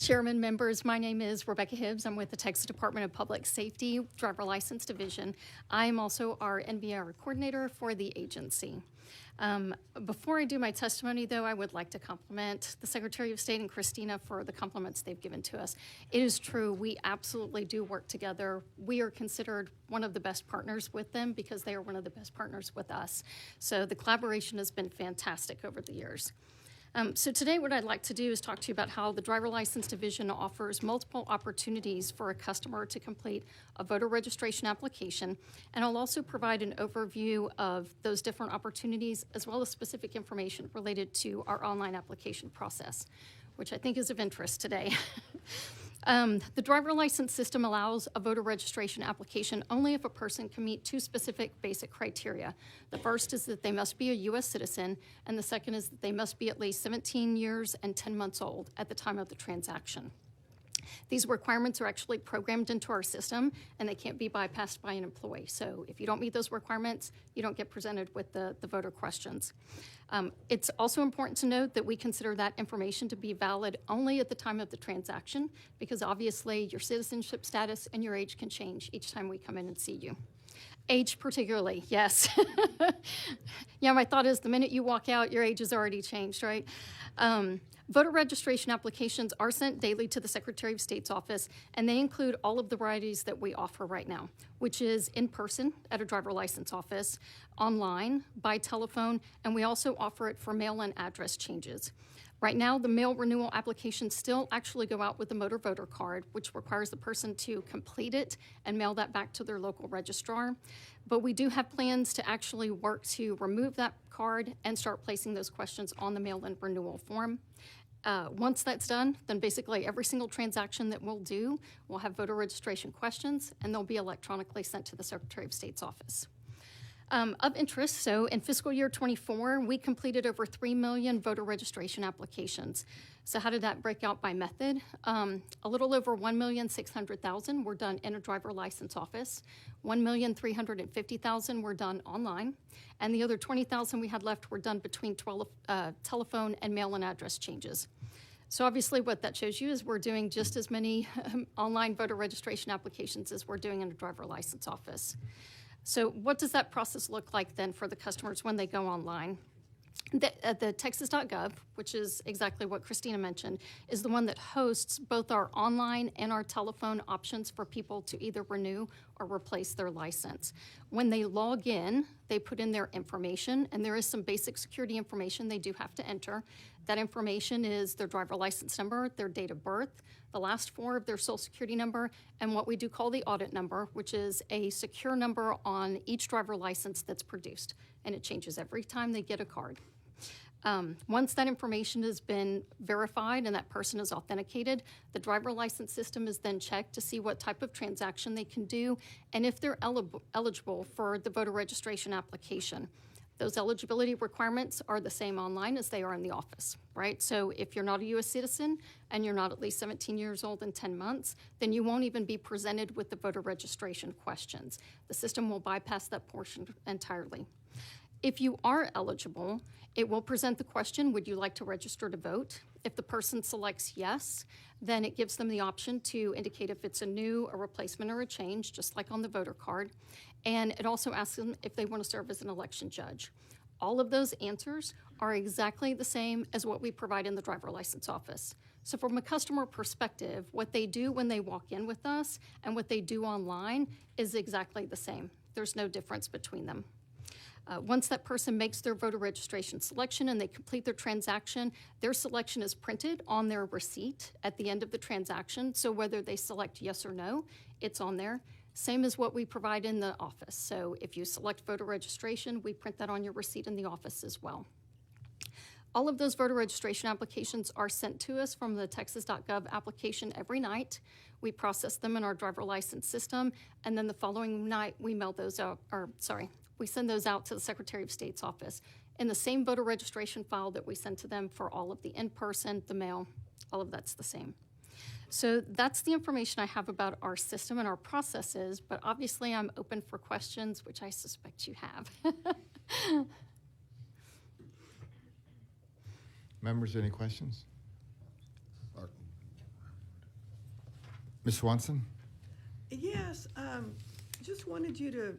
Chairman, members, my name is Rebecca Hibbs. I'm with the Texas Department of Public Safety Driver License Division. I am also our NVR coordinator for the agency. Before I do my testimony, though, I would like to compliment the Secretary of State and Christina for the compliments they've given to us. It is true, we absolutely do work together. We are considered one of the best partners with them because they are one of the best partners with us. So the collaboration has been fantastic over the years. So today what I'd like to do is talk to you about how the Driver License Division offers multiple opportunities for a customer to complete a voter registration application, and I'll also provide an overview of those different opportunities as well as specific information related to our online application process, which I think is of interest today. The driver license system allows a voter registration application only if a person can meet two specific basic criteria. The first is that they must be a U.S. citizen, and the second is that they must be at least 17 years and 10 months old at the time of the transaction. These requirements are actually programmed into our system, and they can't be bypassed by an employee. So if you don't meet those requirements, you don't get presented with the voter questions. It's also important to note that we consider that information to be valid only at the time of the transaction, because obviously your citizenship status and your age can change each time we come in and see you. Age particularly, yes. Yeah, my thought is the minute you walk out, your age has already changed, right? Voter registration applications are sent daily to the Secretary of State's office, and they include all of the varieties that we offer right now, which is in person at a driver license office, online, by telephone, and we also offer it for mail-in address changes. Right now, the mail renewal applications still actually go out with the motor voter card, which requires the person to complete it and mail that back to their local registrar. But we do have plans to actually work to remove that card and start placing those questions on the mail-in renewal form. Once that's done, then basically every single transaction that we'll do will have voter registration questions, and they'll be electronically sent to the Secretary of State's office. Of interest, so in fiscal year 24, we completed over 3 million voter registration applications. So how did that break out by method? A little over 1,600,000 were done in a driver license office, 1,350,000 were done online, and the other 20,000 we had left were done between telephone and mail-in address changes. So obviously what that shows you is we're doing just as many online voter registration applications as we're doing in a driver license office. So what does that process look like then for the customers when they go online? The Texas.gov, which is exactly what Christina mentioned, is the one that hosts both our online and our telephone options for people to either renew or replace their license. When they log in, they put in their information, and there is some basic security information they do have to enter. That information is their driver license number, their date of birth, the last four of their social security number, and what we do call the audit number, which is a secure number on each driver license that's produced, and it changes every time they get a card. Once that information has been verified and that person is authenticated, the driver license system is then checked to see what type of transaction they can do and if they're eligible for the voter registration application. Those eligibility requirements are the same online as they are in the office, right? So if you're not a U.S. citizen and you're not at least 17 years old and 10 months, then you won't even be presented with the voter registration questions. The system will bypass that portion entirely. If you are eligible, it will present the question, would you like to register to vote? If the person selects yes, then it gives them the option to indicate if it's a new, a replacement, or a change, just like on the voter card. And it also asks them if they want to serve as an election judge. All of those answers are exactly the same as what we provide in the driver license office. So from a customer perspective, what they do when they walk in with us and what they do online is exactly the same. There's no difference between them. Once that person makes their voter registration selection and they complete their transaction, their selection is printed on their receipt at the end of the transaction. So whether they select yes or no, it's on there. Same as what we provide in the office. So if you select voter registration, we print that on your receipt in the office as well. All of those voter registration applications are sent to us from the Texas.gov application every night. We process them in our driver license system, and then the following night we mail those out, we send those out to the Secretary of State's office in the same voter registration file that we send to them for all of the in-person, the mail, all of that's the same. So that's the information I have about our system and our processes, but obviously I'm open for questions, which I suspect you have. Members, any questions? Ms. Swanson? Yes, just wanted you to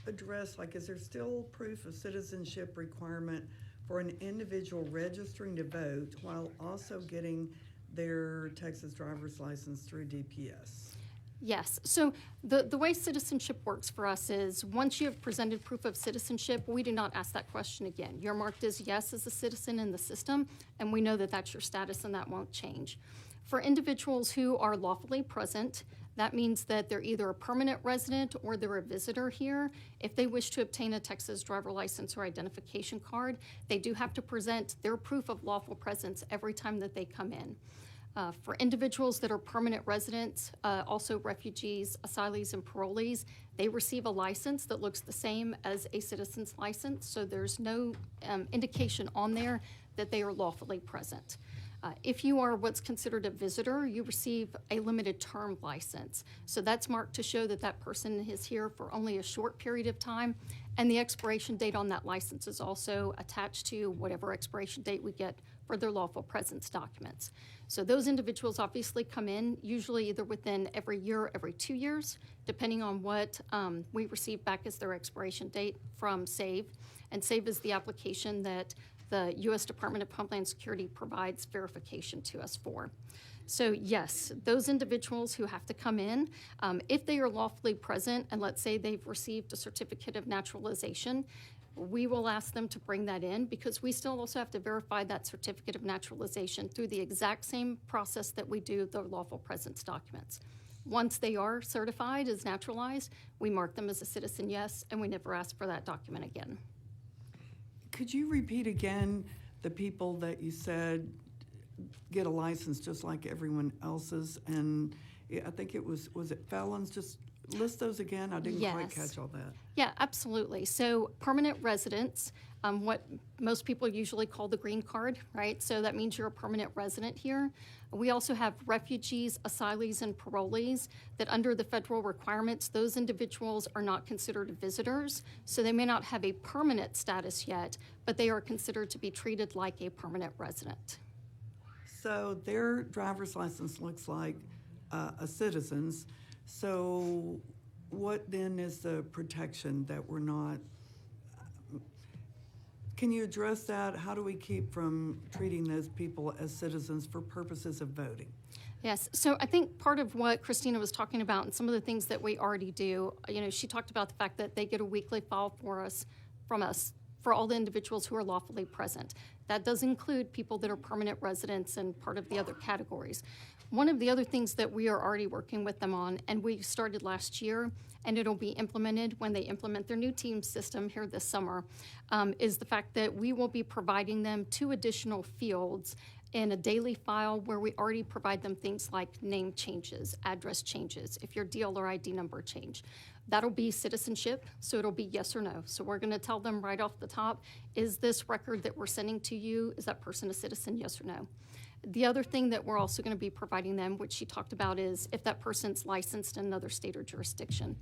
address, like, is there still proof of citizenship requirement for an individual registering to vote while also getting their Texas driver's license through DPS? Yes. So the way citizenship works for us is once you have presented proof of citizenship, we do not ask that question again. You're marked as yes as a citizen in the system, and we know that that's your status and that won't change. For individuals who are lawfully present, that means that they're either a permanent resident or they're a visitor here. If they wish to obtain a Texas driver license or identification card, they do have to present their proof of lawful presence every time that they come in. For individuals that are permanent residents, also refugees, asylees, and parolees, they receive a license that looks the same as a citizen's license, so there's no indication on there that they are lawfully present. If you are what's considered a visitor, you receive a limited term license. So that's marked to show that that person is here for only a short period of time, and the expiration date on that license is also attached to whatever expiration date we get for their lawful presence documents. So those individuals obviously come in usually either within every year or every 2 years, depending on what we receive back as their expiration date from SAVE. And SAVE is the application that the U.S. Department of Homeland Security provides verification to us for. So yes, those individuals who have to come in, if they are lawfully present, and let's say they've received a certificate of naturalization, we will ask them to bring that in because we still also have to verify that certificate of naturalization through the exact same process that we do the lawful presence documents. Once they are certified as naturalized, we mark them as a citizen, yes, and we never ask for that document again. Could you repeat again the people that you said get a license just like everyone else's? And I think it was it felons? Just list those again. I didn't quite catch all that. Yeah, absolutely. So permanent residents, what most people usually call the green card, right? So that means you're a permanent resident here. We also have refugees, asylees, and parolees that under the federal requirements, those individuals are not considered visitors. So they may not have a permanent status yet, but they are considered to be treated like a permanent resident. So their driver's license looks like a citizen's. So what then is the protection that we're not? Can you address that? How do we keep from treating those people as citizens for purposes of voting? Yes, so I think part of what Christina was talking about and some of the things that we already do, she talked about the fact that they get a weekly file from us for all the individuals who are lawfully present. That does include people that are permanent residents and part of the other categories. One of the other things that we are already working with them on, and we started last year, and it'll be implemented when they implement their new team system here this summer, is the fact that we will be providing them 2 additional fields in a daily file where we already provide them things like name changes, address changes, if your DL or ID number change. That'll be citizenship, so it'll be yes or no. So we're going to tell them right off the top, is this record that we're sending to you, is that person a citizen, yes or no? The other thing that we're also going to be providing them, which she talked about, is if that person's licensed in another state or jurisdiction.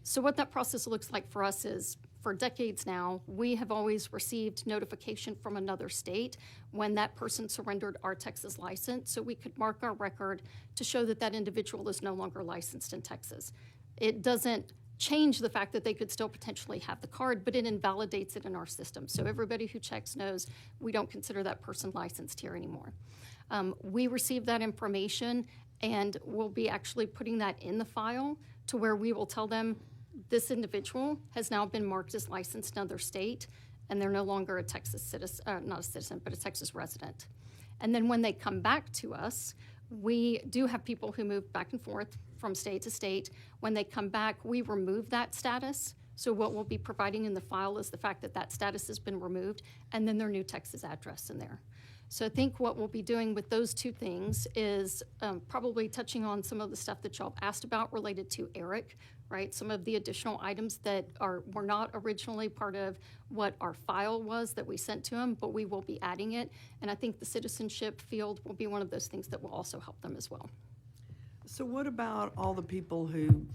So what that process looks like for us is, for decades now, we have always received notification from another state when that person surrendered our Texas license, so we could mark our record to show that that individual is no longer licensed in Texas. It doesn't change the fact that they could still potentially have the card, but it invalidates it in our system. So everybody who checks knows we don't consider that person licensed here anymore. We receive that information, and we'll be actually putting that in the file to where we will tell them this individual has now been marked as licensed in another state, and they're no longer a Texas citizen, not a citizen, but a Texas resident. And then when they come back to us, we do have people who move back and forth from state to state. When they come back, we remove that status. So what we'll be providing in the file is the fact that that status has been removed, and then their new Texas address in there. So I think what we'll be doing with those 2 things is probably touching on some of the stuff that y'all asked about related to Eric, right? Some of the additional items that were not originally part of what our file was that we sent to him, but we will be adding it. And I think the citizenship field will be one of those things that will also help them as well. So what about all the people who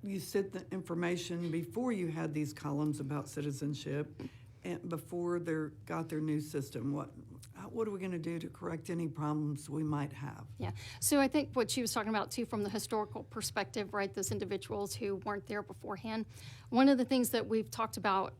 you sent the information before you had these columns about citizenship and before they got their new system? what are we going to do to correct any problems we might have? Yeah. So I think what she was talking about too, from the historical perspective, right? Those individuals who weren't there beforehand. One of the things that we've talked about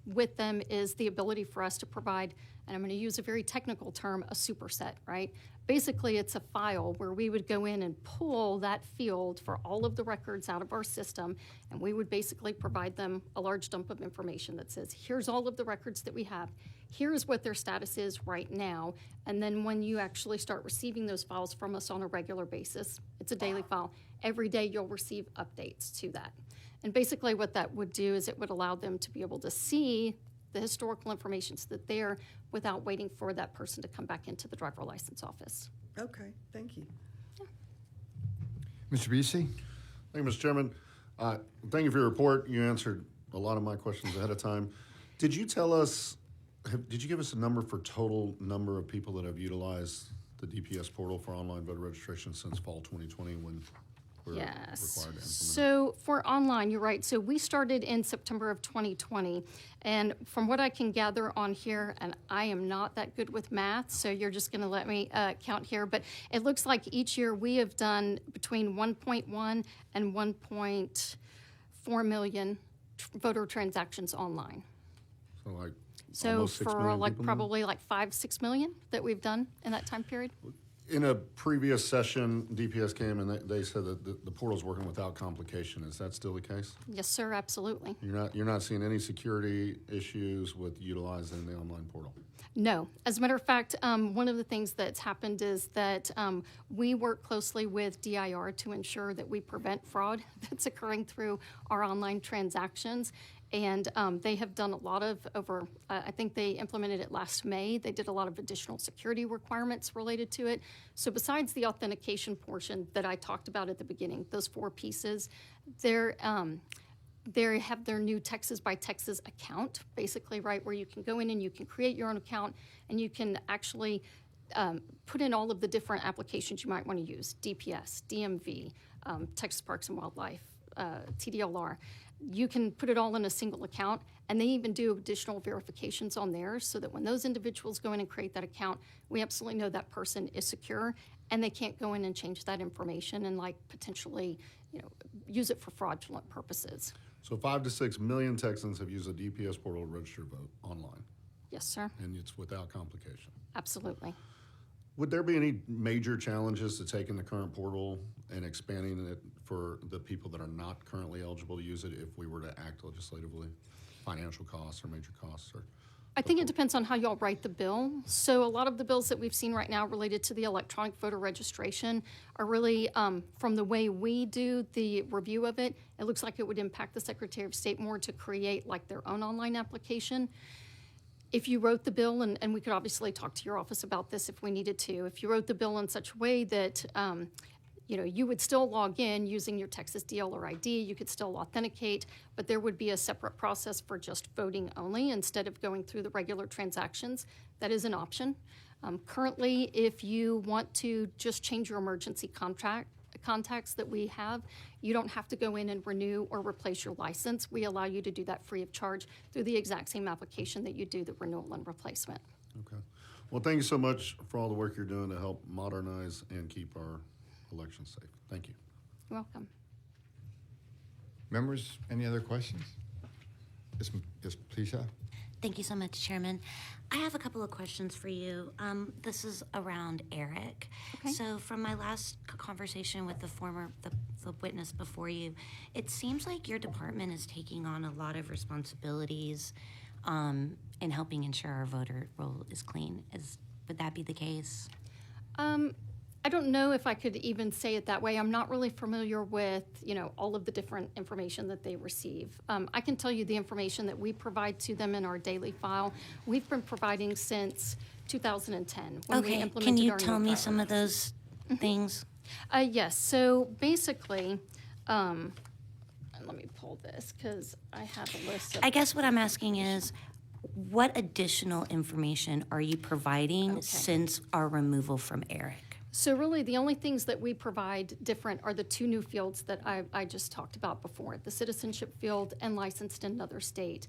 with them is the ability for us to provide, and I'm going to use a very technical term, a superset, right? Basically, it's a file where we would go in and pull that field for all of the records out of our system, and we would basically provide them a large dump of information that says, here's all of the records that we have, here's what their status is right now, and then when you actually start receiving those files from us on a regular basis, it's a daily file, every day you'll receive updates to that. And basically what that would do is it would allow them to be able to see the historical information so that they're without waiting for that person to come back into the driver license office. Okay, thank you. Mr. Busey? Thank you, Mr. Chairman. Thank you for your report. You answered a lot of my questions ahead of time. Did you tell us, did you give us a number for total number of people that have utilized the DPS portal for online voter registration since fall 2020 when we're required to implement it? So for online, you're right. So we started in September of 2020. And from what I can gather on here, and I am not that good with math, so you're just going to let me count here, but it looks like each year we have done between 1.1 and 1.4 million voter transactions online. So like So almost 6 for million like people now? probably like 5-6 million that we've done in that time period. In a previous session, DPS came and they said that the portal's working without complication. Is that still the case? Yes, sir, absolutely. You're not seeing any security issues with utilizing the online portal? No. As a matter of fact, one of the things that's happened is that we work closely with DIR to ensure that we prevent fraud that's occurring through our online transactions. And they have done a lot of I think they implemented it last May. They did a lot of additional security requirements related to it. So besides the authentication portion that I talked about at the beginning, those 4 pieces, they have their new Texas by Texas account, basically, right, where you can go in and you can create your own account and you can actually put in all of the different applications you might want to use, DPS, DMV, Texas Parks and Wildlife, TDLR. You can put it all in a single account, and they even do additional verifications on there so that when those individuals go in and create that account, we absolutely know that person is secure and they can't go in and change that information and like potentially, use it for fraudulent purposes. So 5 to 6 million Texans have used the DPS portal to register to vote online, Yes, sir. and it's without complication. Absolutely. Would there be any major challenges to taking the current portal and expanding it for the people that are not currently eligible to use it if we were to act legislatively? Financial costs or major costs? Or I think it depends on how y'all write the bill. So a lot of the bills that we've seen right now related to the electronic voter registration are really, from the way we do the review of it, it looks like it would impact the Secretary of State more to create like their own online application. If you wrote the bill, and we could obviously talk to your office about this if we needed to, if you wrote the bill in such a way that you would still log in using your Texas DLR ID, you could still authenticate, but there would be a separate process for just voting only instead of going through the regular transactions. That is an option. Currently, if you want to just change your emergency contacts that we have, you don't have to go in and renew or replace your license. We allow you to do that free of charge through the exact same application that you do the renewal and replacement. Okay. Well, thank you so much for all the work you're doing to help modernize and keep our elections safe. Thank you. You're welcome. Members, any other questions? Yes, please. Thank you so much, Chairman. I have a couple of questions for you. This is around Eric. Okay. So from my last conversation with the witness before you, it seems like your department is taking on a lot of responsibilities in helping ensure our voter roll is clean. Would that be the case? I don't know if I could even say it that way. I'm not really familiar with, all of the different information that they receive. I can tell you the information that we provide to them in our daily file. We've been providing since 2010 when we Okay, implemented can you our tell new me driver some of those things? Yes. So basically, and let me pull this because I have a list of. I guess what I'm asking is, what additional information are you providing since our removal from Eric? So really, the only things that we provide different are the 2 new fields that I just talked about before, the citizenship field and licensed in another state.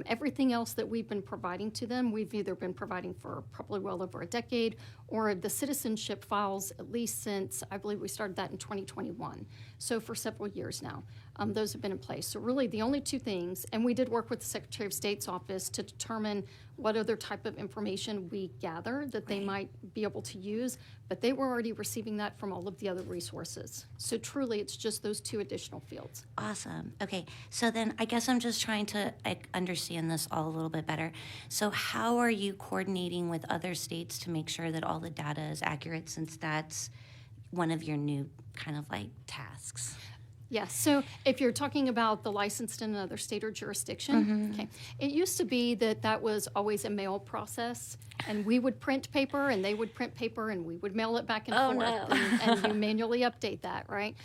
Everything else that we've been providing to them, we've either been providing for probably well over a decade, or the citizenship files at least since, I believe we started that in 2021. So for several years now, those have been in place. So really the only two things, and we did work with the Secretary of State's office to determine what other type of information we gather that they might be able to use, but they were already receiving that from all of the other resources. So truly, it's just those two additional fields. Awesome. Okay, so then I guess I'm just trying to understand this all a little bit better. So how are you coordinating with other states to make sure that all the data is accurate, since that's one of your new kind of like tasks? Yes, so if you're talking about the licensed in another state or jurisdiction, okay, it used to be that that was always a mail process, and we would print paper, and they would print paper, and we would mail it back and forth, no. and you manually update that, right?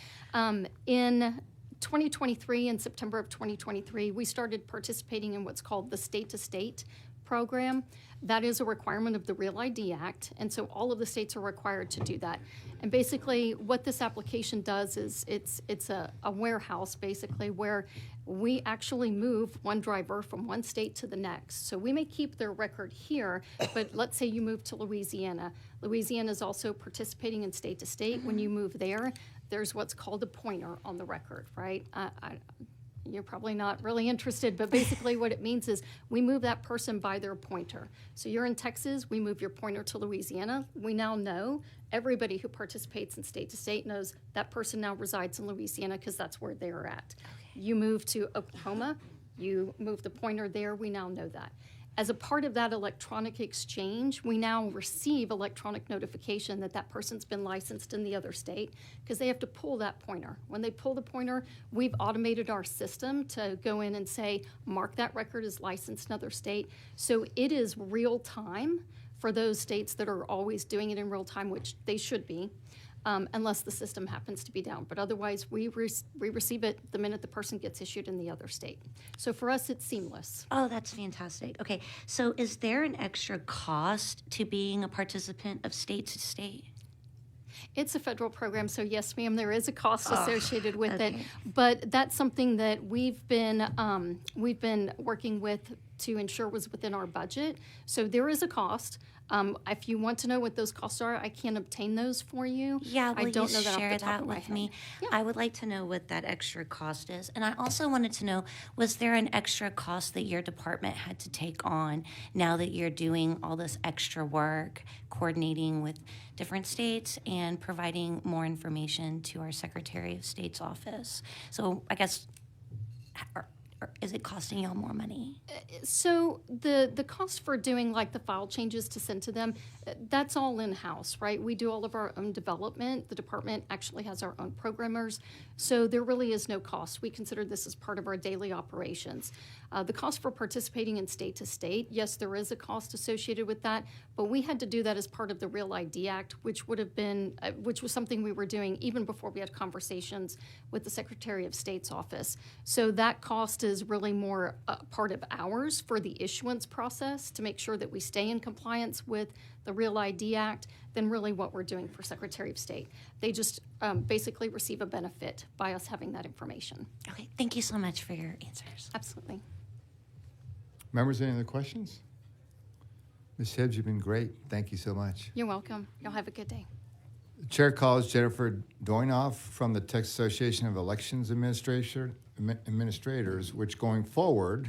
In 2023, in September of 2023, we started participating in what's called the state-to-state program. That is a requirement of the Real ID Act, and so all of the states are required to do that. And basically, what this application does is it's a warehouse, basically, where we actually move one driver from one state to the next. So we may keep their record here, but let's say you move to Louisiana. Louisiana is also participating in state-to-state. When you move there, there's what's called a pointer on the record, right? You're probably not really interested, but basically what it means is we move that person by their pointer. So you're in Texas, we move your pointer to Louisiana. We now know everybody who participates in state to state knows that person now resides in Louisiana because that's where they're at. You move to Oklahoma, you move the pointer there, we now know that. As a part of that electronic exchange, we now receive electronic notification that that person's been licensed in the other state because they have to pull that pointer. When they pull the pointer, we've automated our system to go in and say, mark that record as licensed in another state. So it is real time for those states that are always doing it in real time, which they should be, unless the system happens to be down. But otherwise, we receive it the minute the person gets issued in the other state. So for us, it's seamless. Oh, that's fantastic. Okay, so is there an extra cost to being a participant of state to state? It's a federal program, so yes, ma'am, there is a cost associated with it. okay. But that's something that we've been working with to ensure was within our budget. So there is a cost. If you want to know what those costs are, I can obtain those for you. Yeah, will I don't you know that share off the top that of my with head. me? Yeah. I would like to know what that extra cost is. And I also wanted to know, was there an extra cost that your department had to take on now that you're doing all this extra work, coordinating with different states and providing more information to our Secretary of State's office? So I guess, or is it costing y'all more money? So the cost for doing like the file changes to send to them, that's all in-house, right? We do all of our own development. The department actually has our own programmers. So there really is no cost. We consider this as part of our daily operations. The cost for participating in state to state, yes, there is a cost associated with that, but we had to do that as part of the Real ID Act, which would have been, which was something we were doing even before we had conversations with the Secretary of State's office. So that cost is really more part of ours for the issuance process to make sure that we stay in compliance with the Real ID Act than really what we're doing for Secretary of State. They just basically receive a benefit by us having that information. Okay, thank you so much for your answers. Absolutely. Members, any other questions? Ms. Hibbs, you've been great. Thank you so much. You're welcome. Y'all have a good day. The chair calls Jennifer Doinoff from the Texas Association of Elections Administrators, which going forward